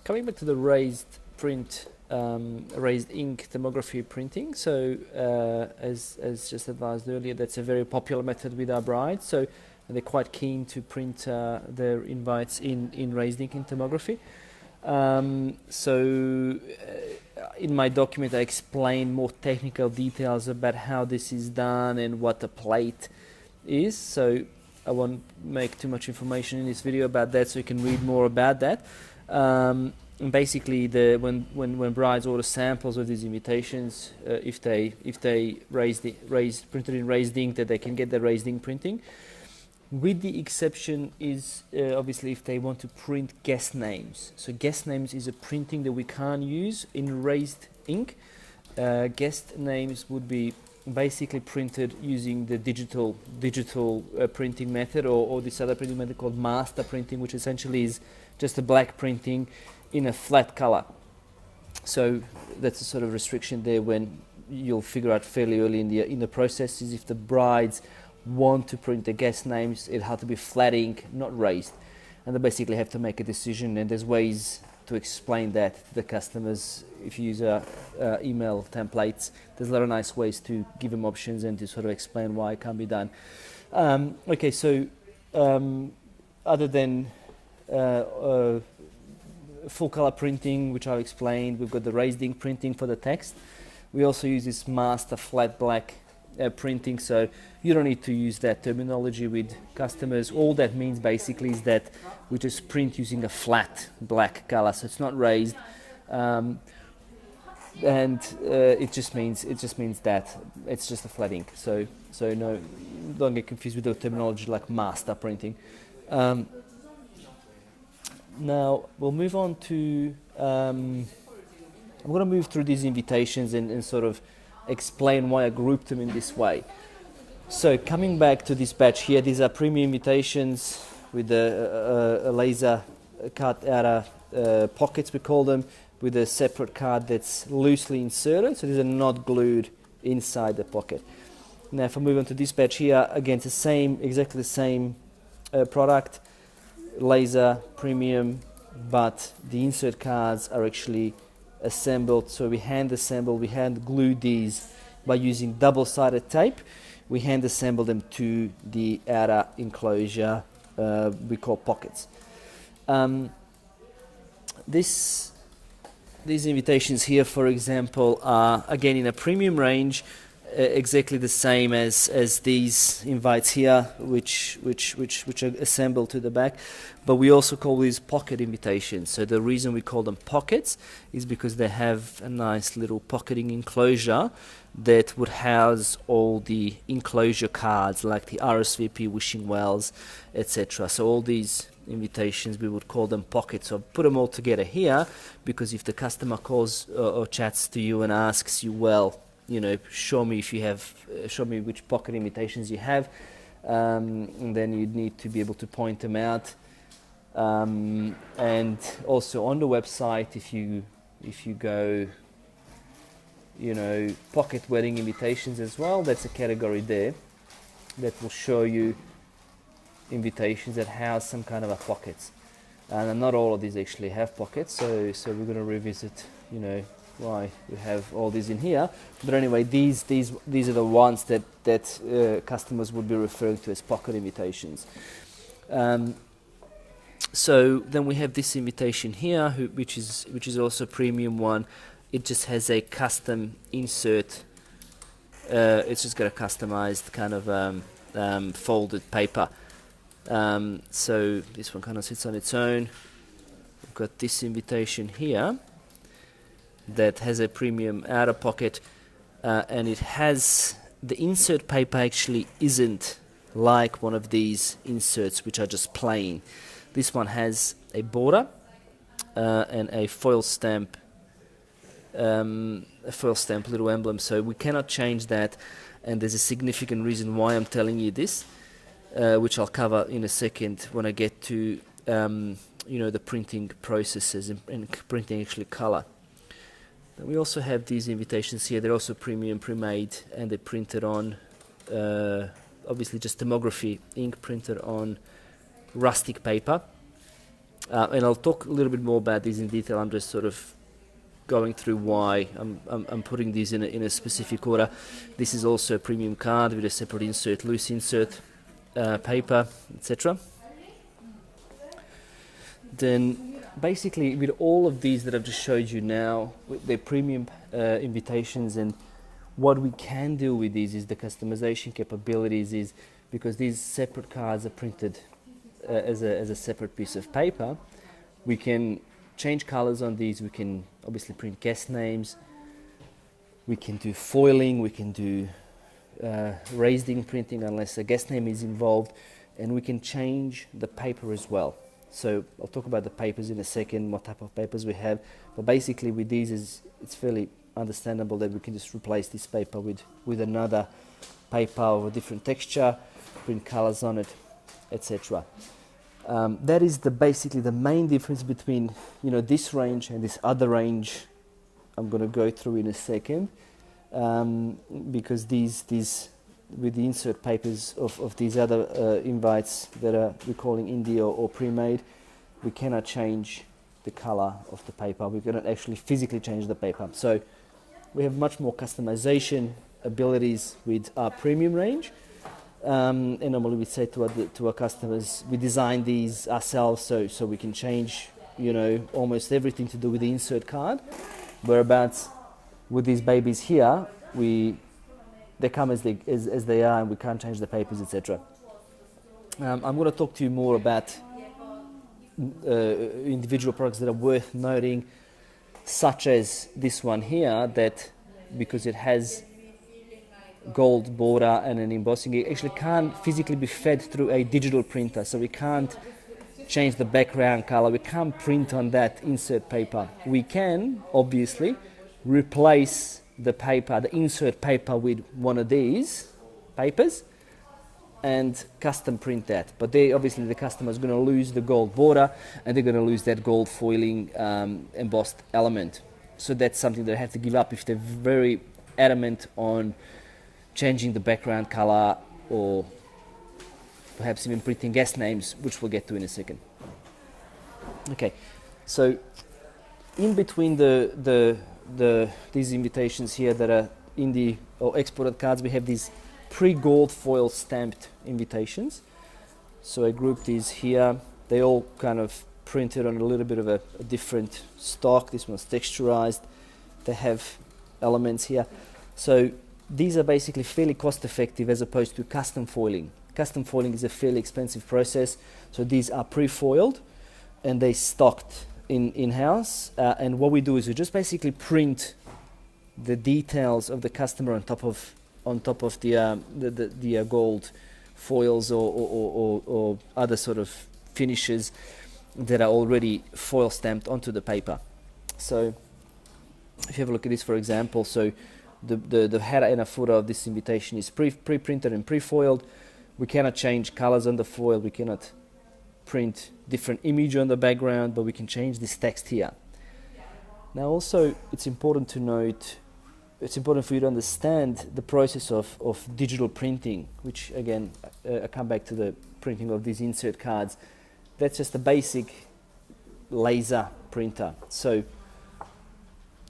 coming back to the raised print, raised ink thermography printing. So as just advised earlier, that's a very popular method with our brides. So they're quite keen to print their invites in raised ink in thermography. In my document, I explain more technical details about how this is done and what the plate is. So I won't make too much information in this video about that, so you can read more about that. And basically, when brides order samples of these invitations, if they printed in raised ink, that they can get the raised ink printing. With the exception is obviously if they want to print guest names. So guest names is a printing that we can't use in raised ink. Guest names would be basically printed using the digital printing method, or this other printing method called master printing, which essentially is just a black printing in a flat color. So that's a sort of restriction there when you'll figure out fairly early in the process is if the brides want to print the guest names, it had to be flat ink, not raised, and they basically have to make a decision. And there's ways to explain that to the customers. If you use email templates, there's a lot of nice ways to give them options and to sort of explain why it can't be done. Okay, so other than full color printing, which I've explained, we've got the raised ink printing for the text. We also use this master flat black printing, so you don't need to use that terminology with customers. All that means basically is that we just print using a flat black color, so it's not raised, and it just means that it's just a flat ink. So no, don't get confused with the terminology like master printing. Now we'll move on to. I'm going to move through these invitations and sort of explain why I grouped them in this way. So coming back to this batch here, these are premium invitations with a laser cut out of pockets, we call them, with a separate card that's loosely inserted, so these are not glued inside the pocket. Now if I move on to this batch here, again it's exactly the same product, laser, premium, but the insert cards are actually assembled. So we hand glue these by using double-sided tape. We hand assemble them to the outer enclosure we call pockets. These invitations here, for example, are again in a premium range, exactly the same as these invites here, which are assembled to the back, but we also call these pocket invitations. So the reason we call them pockets is because they have a nice little pocketing enclosure that would house all the enclosure cards like the RSVP, wishing wells, etc. So all these invitations, we would call them pockets. So put them all together here, because if the customer calls or chats to you and asks you, well, you know, show me which pocket invitations you have, and then you'd need to be able to point them out. And also on the website, if you go, you know, pocket wedding invitations as well, that's a category there that will show you invitations that house some kind of a pockets. And not all of these actually have pockets, so we're going to revisit, you know, why we have all these in here. But anyway, these are the ones that customers would be referring to as pocket invitations. So then we have this invitation here, which is also a premium one. It just has a custom insert. It's just got a customized kind of folded paper. So this one kind of sits on its own. We've got this invitation here that has a premium outer pocket, and it has the insert paper actually isn't like one of these inserts which are just plain. This one has a border and a foil stamp little emblem, so we cannot change that, and there's a significant reason why I'm telling you this, which I'll cover in a second when I get to you know, the printing processes and printing actually color. We also have these invitations here. They're also premium, pre-made, and they're printed on obviously just thermography ink printed on rustic paper. And I'll talk a little bit more about these in detail. I'm just sort of going through why I'm putting these in a specific order. This is also a premium card with a separate insert, loose insert, paper, etc. Then basically with all of these that I've just showed you now, with their premium invitations, and what we can do with these is the customization capabilities, is because these separate cards are printed as a separate piece of paper, we can change colors on these. We can obviously print guest names, we can do foiling, we can do raised ink printing unless a guest name is involved, and we can change the paper as well. So I'll talk about the papers in a second, what type of papers we have, but basically with these it's fairly understandable that we can just replace this paper with another paper of a different texture, print colors on it, etc. That is basically the main difference between this range and this other range I'm going to go through in a second, because these with the insert papers of these other invites that we're calling indie or pre-made, we cannot change the color of the paper. We cannot actually physically change the paper. So we have much more customization abilities with our premium range. And normally we say to our customers, we design these ourselves so we can change almost everything to do with the insert card. Whereabouts with these babies here, they come as they are, and we can't change the papers, etc. I'm going to talk to you more about individual products that are worth noting, such as this one here, that because it has gold border and an embossing, it actually can't physically be fed through a digital printer, so we can't change the background color, we can't print on that insert paper. We can obviously replace the paper, the insert paper, with one of these papers and custom print that, but obviously the customer is going to lose the gold border and they're going to lose that gold foiling embossed element. So that's something they have to give up if they're very adamant on changing the background color, or perhaps even printing guest names, which we'll get to in a second. Okay, so in between these invitations here that are indie or exported cards, we have these pre-gold foil stamped invitations. So I grouped these here. They all kind of printed on a little bit of a different stock. This one's texturized. They have elements here. So these are basically fairly cost effective as opposed to custom foiling. Custom foiling is a fairly expensive process. So these are pre-foiled and they stocked in-house. And what we do is we just basically print the details of the customer on top of the gold foils or other sort of finishes that are already foil stamped onto the paper. So if you have a look at this, for example, so the header and a footer of this invitation is pre-printed and pre-foiled. We cannot change colors on the foil, we cannot print different image on the background, but we can change this text here. Now also it's important to note, it's important for you to understand the process of digital printing, which again, I come back to the printing of these insert cards. That's just a basic laser printer. So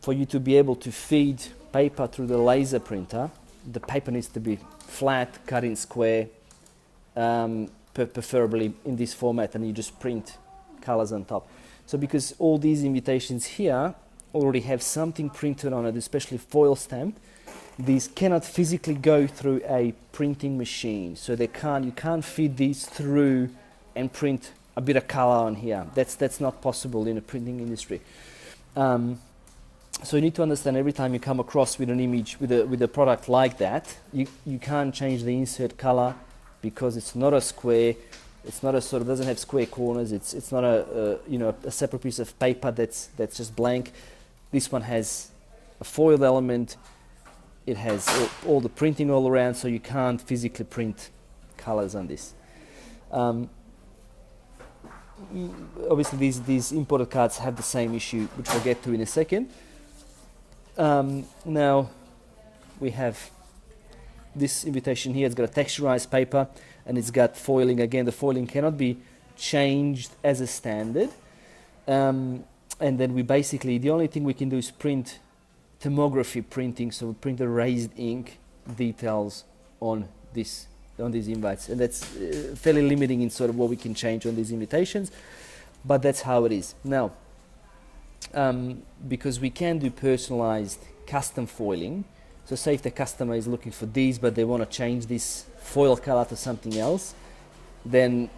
for you to be able to feed paper through the laser printer, the paper needs to be flat, cut in square, preferably in this format, and you just print colors on top. So because all these invitations here already have something printed on it, especially foil stamped, these cannot physically go through a printing machine. So you can't feed these through and print a bit of color on here. That's not possible in the printing industry. So you need to understand, every time you come across with an image with a product like that, you can't change the insert color because it's not a square. It's not a sort of, doesn't have square corners. It's not a separate piece of paper that's just blank. This one has a foiled element. It has all the printing all around, so you can't physically print colors on this. Obviously these imported cards have the same issue, which we'll get to in a second. Now we have this invitation here. It's got a texturized paper and it's got foiling. Again, the foiling cannot be changed as a standard. And then we basically, the only thing we can do is print thermography printing, so we print the raised ink details on these invites, and that's fairly limiting in sort of what we can change on these invitations, but that's how it is. Now, because we can do personalized custom foiling, so say if the customer is looking for these but they want to change this foil color to something else, then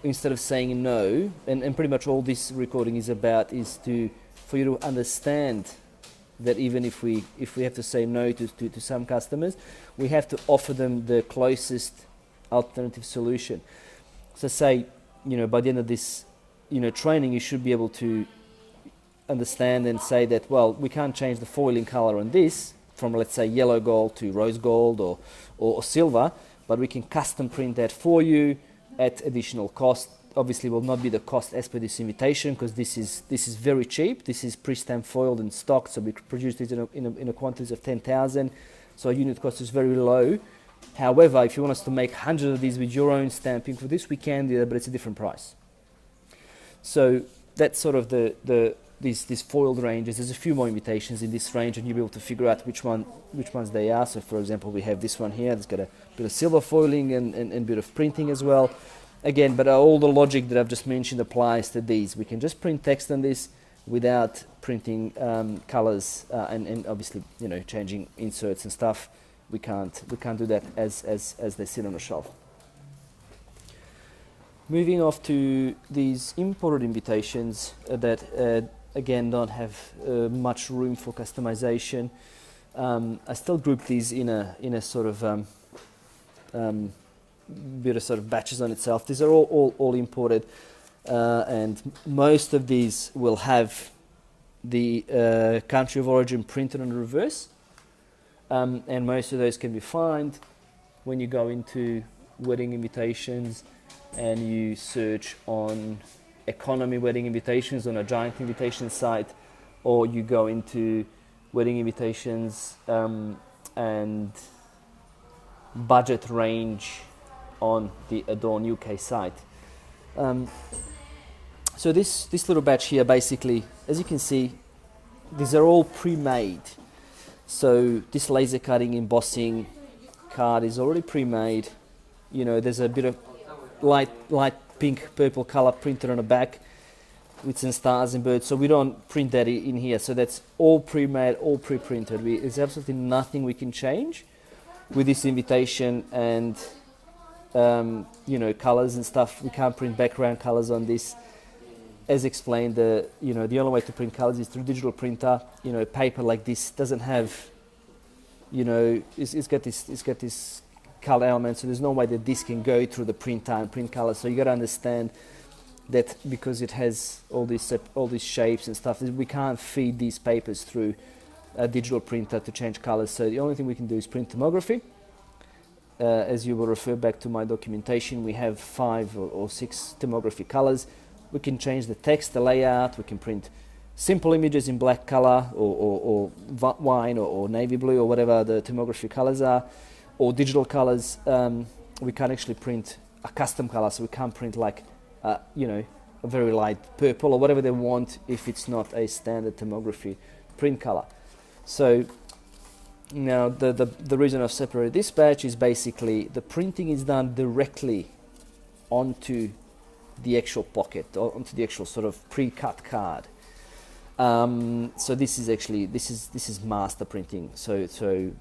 instead of saying no, and pretty much all this recording is about is for you to understand that even if we have to say no to some customers, we have to offer them the closest alternative solution. So say, by the end of this, training, you should be able to understand and say that, well, we can't change the foiling color on this from, let's say, yellow gold to rose gold or silver, but we can custom print that for you at additional cost. Obviously will not be the cost as per this invitation, because this is very cheap. This is pre-stamped foiled and stocked, so we produce this in a quantities of 10,000, so unit cost is very low. However, if you want us to make 100 of these with your own stamping for this, we can do that, but it's a different price. So that's sort of these foiled ranges. There's a few more invitations in this range, and you'll be able to figure out which ones they are. So for example, we have this one here that's got a bit of silver foiling and a bit of printing as well. Again, but all the logic that I've just mentioned applies to these. We can just print text on this without printing colors and obviously changing inserts and stuff. We can't do that as they sit on a shelf. Moving off to these imported invitations that again don't have much room for customization. I still group these in a sort of bit of sort of batches on itself. These are all imported, and most of these will have the country of origin printed on the reverse, and most of those can be found when you go into wedding invitations and you search on economy wedding invitations on a giant invitation site, or you go into wedding invitations and budget range on the Adorn UK site. So this little batch here, basically, as you can see, these are all pre-made. So this laser cutting embossing card is already pre-made. There's a bit of light pink purple color printed on the back with some stars and birds, so we don't print that in here. So that's all pre-made, all pre-printed. There's absolutely nothing we can change with this invitation, and colors and stuff. We can't print background colors on this. As explained, the only way to print colors is through digital printer. Paper like this doesn't have, it's got this color element, so there's no way that this can go through the printer and print colors. So you got to understand that because it has all these shapes and stuff, we can't feed these papers through a digital printer to change colors. So the only thing we can do is print thermography. As you will refer back to my documentation, we have 5 or 6 thermography colors. We can change the text, the layout. We can print simple images in black color or wine or navy blue or whatever the thermography colors are, or digital colors. We can't actually print a custom color, so we can't print like a very light purple or whatever they want if it's not a standard thermography print color. So now the reason I've separated this batch is basically the printing is done directly onto the actual pocket, or onto the actual sort of pre-cut card. So this is master printing. So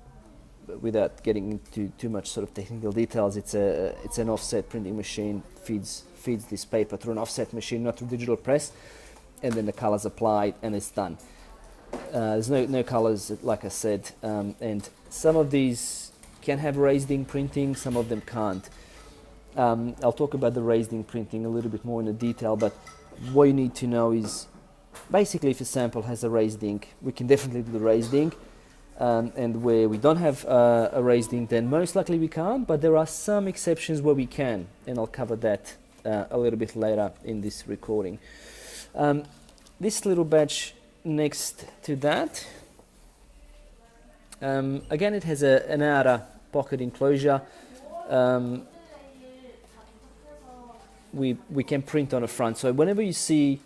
without getting into too much sort of technical details, it's an offset printing machine, feeds this paper through an offset machine, not through digital press, and then the colors applied and it's done. There's no colors, like I said, and some of these can have raised ink printing, some of them can't. I'll talk about the raised ink printing a little bit more in the detail, but what you need to know is basically if a sample has a raised ink, we can definitely do the raised ink, and where we don't have a raised ink, then most likely we can't, but there are some exceptions where we can, and I'll cover that a little bit later in this recording. This little batch next to that, again it has an outer pocket enclosure. We can print on the front, so whenever you see